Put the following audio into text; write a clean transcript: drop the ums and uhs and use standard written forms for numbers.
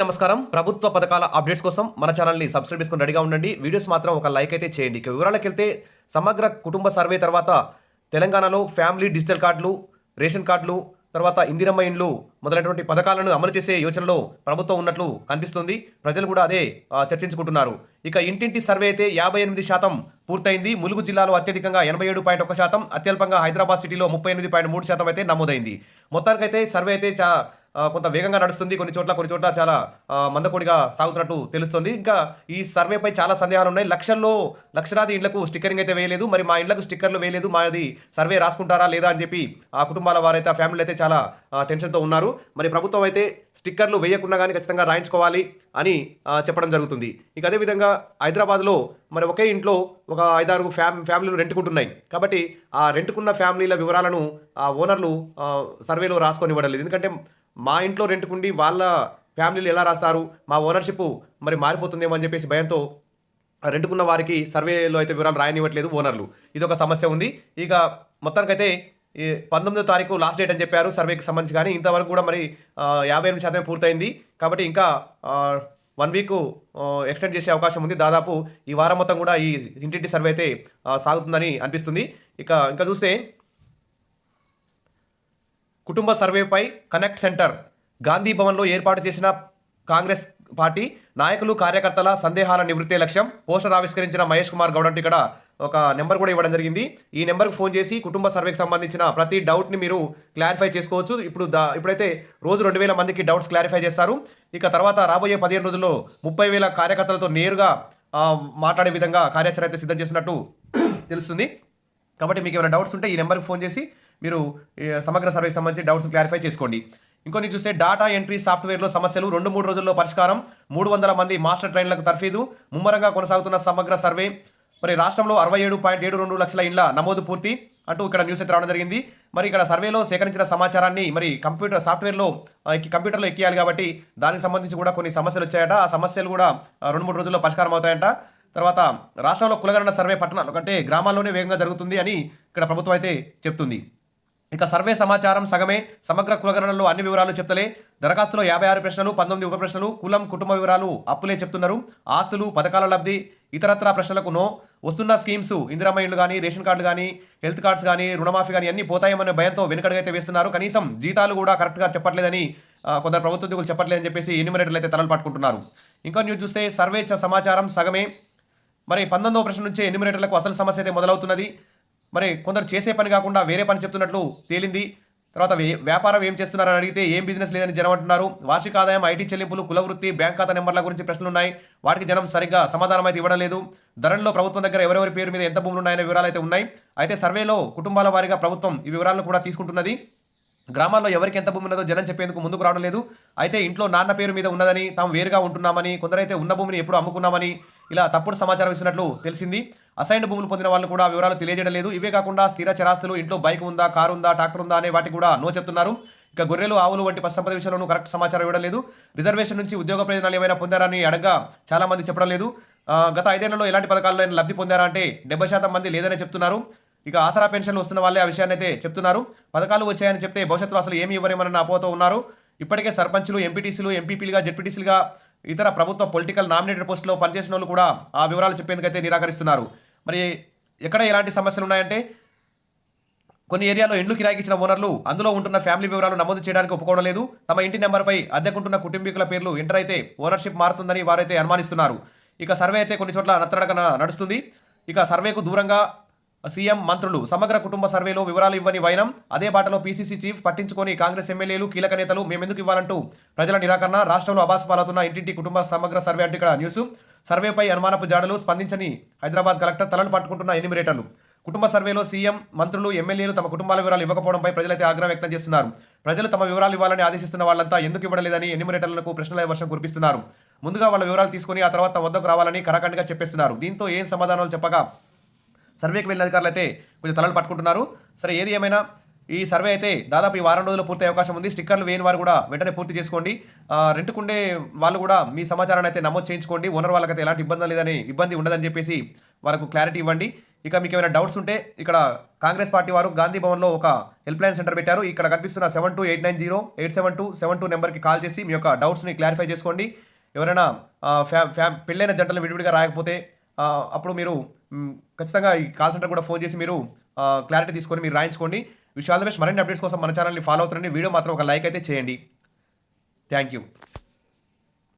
నమస్కారం. ప్రభుత్వ పథకాల అప్డేట్స్ కోసం మన ఛానల్‌ని సబ్స్క్రైబ్ చేసుకొని రెడీగా ఉండండి. వీడియోస్ మాత్రం ఒక లైక్ అయితే చేయండి. ఇక వివరాలకెళ్తే సమగ్ర కుటుంబ సర్వే తర్వాత తెలంగాణలో ఫ్యామిలీ డిజిటల్ కార్డులు, రేషన్ కార్డులు, తర్వాత ఇందిరమ్మ ఇండ్లు మొదలైనటువంటి పథకాలను అమలు చేసే యోచనలో ప్రభుత్వం ఉన్నట్లు కనిపిస్తుంది. ప్రజలు కూడా అదే చర్చించుకుంటున్నారు. ఇక ఇంటింటి సర్వే అయితే 58% పూర్తయింది. ములుగు జిల్లాలో అత్యధికంగా 87.1%, అత్యల్పంగా హైదరాబాద్ సిటీలో 38.3% అయితే నమోదైంది. మొత్తానికైతే సర్వే అయితే కొంత వేగంగా నడుస్తుంది. కొన్ని చోట్ల చాలా మందకొడిగా సాగుతున్నట్టు తెలుస్తుంది. ఇంకా ఈ సర్వేపై చాలా సందేహాలు ఉన్నాయి. లక్షలాది ఇండ్లకు స్టిక్కరింగ్ అయితే వేయలేదు. మరి మా ఇండ్లకు స్టిక్కర్లు వేయలేదు, మాది సర్వే రాసుకుంటారా లేదా అని చెప్పి ఆ కుటుంబాల వారైతే, ఆ ఫ్యామిలీలు అయితే చాలా టెన్షన్తో ఉన్నారు. మరి ప్రభుత్వం అయితే స్టిక్కర్లు వేయకుండా కానీ ఖచ్చితంగా రాయించుకోవాలి అని చెప్పడం జరుగుతుంది. ఇక అదేవిధంగా హైదరాబాద్లో మరి ఒకే ఇంట్లో ఒక 5-6 ఫ్యామిలీలు రెంట్కుంటున్నాయి. కాబట్టి ఆ రెంట్కున్న ఫ్యామిలీల వివరాలను ఆ ఓనర్లు సర్వేలో రాసుకొని ఇవ్వడం. ఎందుకంటే మా ఇంట్లో రెంట్కుండి వాళ్ళ ఫ్యామిలీలు ఎలా రాస్తారు, మా ఓనర్షిప్ మరి మారిపోతుందేమో అని చెప్పేసి భయంతో రెంట్కున్న వారికి సర్వేలో అయితే వివరాలు రాయనివ్వట్లేదు ఓనర్లు. ఇదొక సమస్య ఉంది. ఇక మొత్తానికైతే 19వ తారీఖు లాస్ట్ డేట్ అని చెప్పారు సర్వేకి సంబంధించి. కానీ ఇంతవరకు కూడా మరి 58% పూర్తయింది. కాబట్టి ఇంకా 1 వీక్ ఎక్స్టెండ్ చేసే అవకాశం ఉంది. దాదాపు ఈ వారం మొత్తం కూడా ఈ ఇంటింటి సర్వే అయితే సాగుతుందని అనిపిస్తుంది. ఇంకా చూస్తే కుటుంబ సర్వేపై కనెక్ట్ సెంటర్ గాంధీ భవన్లో ఏర్పాటు చేసిన కాంగ్రెస్ పార్టీ నాయకులు, కార్యకర్తల సందేహాల నివృత్తే లక్ష్యం. పోస్టర్ ఆవిష్కరించిన మహేష్ కుమార్ గౌడ్ అంటూ ఇక్కడ ఒక నెంబర్ కూడా ఇవ్వడం జరిగింది. ఈ నెంబర్కి ఫోన్ చేసి కుటుంబ సర్వేకి సంబంధించిన ప్రతి డౌట్ని మీరు క్లారిఫై చేసుకోవచ్చు. ఇప్పుడైతే రోజు 2,000 మందికి డౌట్స్ క్లారిఫై చేస్తారు. ఇక తర్వాత రాబోయే 15 రోజుల్లో 30,000 కార్యకర్తలతో నేరుగా మాట్లాడే విధంగా కార్యాచరణ అయితే సిద్ధం చేసినట్టు తెలుస్తుంది. కాబట్టి మీకు ఏమైనా డౌట్స్ ఉంటే ఈ నెంబర్కి ఫోన్ చేసి మీరు సమగ్ర సర్వేకి సంబంధించి డౌట్స్ క్లారిఫై చేసుకోండి. ఇంకొన్ని చూస్తే డేటా ఎంట్రీ సాఫ్ట్వేర్లో సమస్యలు 2-3 రోజుల్లో పరిష్కారం. 300 మంది మాస్టర్ ట్రైన్లకు తర్ఫీదు. ముమ్మరంగా కొనసాగుతున్న సమగ్ర సర్వే. మరి రాష్ట్రంలో 67.72 లక్షల ఇండ్ల నమోదు పూర్తి అంటూ ఇక్కడ న్యూస్ అయితే రావడం జరిగింది. మరి ఇక్కడ సర్వేలో సేకరించిన సమాచారాన్ని మరి కంప్యూటర్లో ఎక్కియాలి. కాబట్టి దానికి సంబంధించి కూడా కొన్ని సమస్యలు వచ్చాయట. ఆ సమస్యలు కూడా 2-3 రోజుల్లో పరిష్కారం అవుతాయంట. తర్వాత రాష్ట్రంలో కులగణన సర్వే పట్టణాలు కంటే గ్రామాల్లోనే వేగంగా జరుగుతుంది అని ఇక్కడ ప్రభుత్వం అయితే చెప్తుంది. ఇక సర్వే సమాచారం సగమే, సమగ్ర కులగణనలో అన్ని వివరాలు చెప్తలే. దరఖాస్తులో 56 ప్రశ్నలు, 19 ఉప ప్రశ్నలు, కులం, కుటుంబ వివరాలు అప్పులే చెప్తున్నారు. ఆస్తులు, పథకాల లబ్ధి, ఇతరత్రా ప్రశ్నలకు నో. వస్తున్న స్కీమ్స్, ఇందిరమ్మ ఇండ్లు కానీ, రేషన్ కార్డులు కానీ, హెల్త్ కార్డ్స్ కానీ, రుణమాఫీ కానీ అన్నీ పోతాయేమనే భయంతో వెనుకడుగైతే వేస్తున్నారు. కనీసం జీతాలు కూడా కరెక్ట్గా చెప్పట్లేదని కొందరు ప్రభుత్వ ఉద్యోగులు చెప్పట్లేదని చెప్పేసి ఎన్యూమరేటర్లు అయితే తలలు పట్టుకుంటున్నారు. ఇంకో న్యూస్ చూస్తే సర్వే సమాచారం సగమే. మరి 19వ ప్రశ్న నుంచే ఎన్యూమరేటర్లకు అసలు సమస్య అయితే మొదలవుతున్నది. మరి కొందరు చేసే పని కాకుండా వేరే పని చెప్తున్నట్లు తేలింది. తర్వాత వ్యాపారం ఏం చేస్తున్నారని అడిగితే ఏం బిజినెస్ లేదని జనం అంటున్నారు. వార్షిక ఆదాయం, ఐటీ చెల్లింపులు, కుల వృత్తి, బ్యాంక్ ఖాతా నెంబర్ల గురించి ప్రశ్నలున్నాయి. వాటికి జనం సరిగ్గా సమాధానం అయితే ఇవ్వడం లేదు. ధరల్లో ప్రభుత్వం దగ్గర ఎవరెవరి పేరు మీద ఎంత భూములు ఉన్నాయనే వివరాలు అయితే ఉన్నాయి. అయితే సర్వేలో కుటుంబాల వారీగా ప్రభుత్వం ఈ వివరాలను కూడా తీసుకుంటున్నది. గ్రామాల్లో ఎవరికి ఎంత భూమి ఉన్నదో జనం చెప్పేందుకు ముందుకు రావడం లేదు. అయితే ఇంట్లో నాన్న పేరు మీద ఉన్నదని, తాము వేరుగా ఉంటున్నామని, కొందరైతే ఉన్న భూమిని ఎప్పుడు అమ్ముకున్నామని ఇలా తప్పుడు సమాచారం ఇస్తున్నట్లు తెలిసింది. అసైన్డ్ భూములు పొందిన వాళ్ళు కూడా వివరాలు తెలియజేయడం లేదు. ఇవే కాకుండా స్థిర చరాస్తులు, ఇంట్లో బైక్ ఉందా, కారు ఉందా, ట్రాక్టర్ ఉందా అనే వాటికి కూడా నో చెప్తున్నారు. ఇక గొర్రెలు, ఆవులు వంటి పశుసంపద విషయంలోనూ కరెక్ట్ సమాచారం ఇవ్వడం లేదు. రిజర్వేషన్ నుంచి ఉద్యోగ ప్రయోజనాలు ఏమైనా పొందారని అడగ్గా చాలా మంది చెప్పడం లేదు. గత 5 ఏళ్లలో ఎలాంటి పథకాల్లో లబ్ధి పొందారా అంటే 70% మంది లేదనే చెప్తున్నారు. ఇక ఆసరా పెన్షన్లు వస్తున్న వాళ్ళే ఆ విషయాన్ని అయితే చెప్తున్నారు. పథకాలు వచ్చాయని చెప్తే భవిష్యత్తులో అసలు ఏమి ఇవ్వరేమన్న అపోహతో ఉన్నారు. ఇప్పటికే సర్పంచులు, ఎంపీటీసీలు, ఎంపీపీలుగా, జెడ్పీటీసీలుగా, ఇతర ప్రభుత్వ పొలిటికల్ నామినేటెడ్ పోస్టులో పనిచేసిన వాళ్ళు కూడా ఆ వివరాలు చెప్పేందుకైతే నిరాకరిస్తున్నారు. మరి ఎక్కడ ఎలాంటి సమస్యలు ఉన్నాయంటే కొన్ని ఏరియాలో ఇండ్లు కిరాయికి ఇచ్చిన ఓనర్లు అందులో ఉంటున్న ఫ్యామిలీ వివరాలు నమోదు చేయడానికి ఒప్పుకోవడం లేదు. తమ ఇంటి నెంబర్పై అద్దెకుంటున్న కుటుంబీకుల పేర్లు ఎంటర్ అయితే ఓనర్షిప్ మారుతుందని వారైతే అనుమానిస్తున్నారు. ఇక సర్వే అయితే కొన్ని చోట్ల నత్తడకన నడుస్తుంది. ఇక సర్వేకు దూరంగా సీఎం, మంత్రులు సమగ్ర కుటుంబ సర్వేలో వివరాలు ఇవ్వని వైనం. అదే బాటలో పీసీసీ చీఫ్ పట్టించుకొని కాంగ్రెస్ ఎమ్మెల్యేలు, కీలక నేతలు మేమెందుకు ఇవ్వాలంటూ ప్రజల నిరాకరణ. రాష్ట్రంలో అబాసుపాలవుతున్న ఇంటింటి కుటుంబ సమగ్ర సర్వే అంటూ ఇక్కడ న్యూస్. సర్వేపై అనుమానపు జాడలు, స్పందించని హైదరాబాద్ కలెక్టర్, తలలు పట్టుకుంటున్న ఎన్యూమరేటర్లు. కుటుంబ సర్వేలో సీఎం, మంత్రులు, ఎమ్మెల్యేలు తమ కుటుంబాల వివరాలు ఇవ్వకపోవడంపై ప్రజలైతే ఆగ్రహం వ్యక్తం చేస్తున్నారు. ప్రజలు తమ వివరాలు ఇవ్వాలని ఆదేశిస్తున్న వాళ్ళంతా ఎందుకు ఇవ్వడం లేదని ఎన్యూమరేటర్లకు ప్రశ్నల వర్షం కురిపిస్తున్నారు. ముందుగా వాళ్ళ వివరాలు తీసుకుని ఆ తర్వాత వద్దకు రావాలని కరాఖండిగా చెప్పేస్తున్నారు. దీంతో ఏం సమాధానాలు చెప్పగా సర్వేకి వెళ్ళిన అధికారులు అయితే కొంచెం తలలు పట్టుకుంటున్నారు. సరే, ఏది ఏమైనా ఈ సర్వే అయితే దాదాపు ఈ వారం రోజుల్లో పూర్తి అవకాశం ఉంది. స్టిక్కర్లు వేయని వారు కూడా వెంటనే పూర్తి చేసుకోండి. రెంట్కుండే వాళ్ళు కూడా మీ సమాచారాన్ని అయితే నమోదు చేయించుకోండి. ఓనర్ వాళ్ళకైతే ఎలాంటి ఇబ్బంది ఉండదని చెప్పేసి వాళ్ళకు క్లారిటీ ఇవ్వండి. ఇక మీకు ఏమైనా డౌట్స్ ఉంటే ఇక్కడ కాంగ్రెస్ పార్టీ వారు గాంధీ భవన్లో ఒక హెల్ప్ లైన్ సెంటర్ పెట్టారు. ఇక్కడ కనిపిస్తున్న 72890872 నెంబర్కి కాల్ చేసి మీ యొక్క డౌట్స్ని క్లారిఫై చేసుకోండి. ఎవరైనా పెళ్ళైన జంటలు విడివిడిగా రాయకపోతే అప్పుడు మీరు ఖచ్చితంగా ఈ కాల్ సెంటర్ కూడా ఫోన్ చేసి మీరు క్లారిటీ తీసుకొని మీరు రాయించుకోండి. Wish all the best. మరిన్ని అప్డేట్స్ కోసం మన ఛానల్ని ఫాలో అవుతుండండి. వీడియో మాత్రం ఒక లైక్ అయితే చేయండి. Thank you.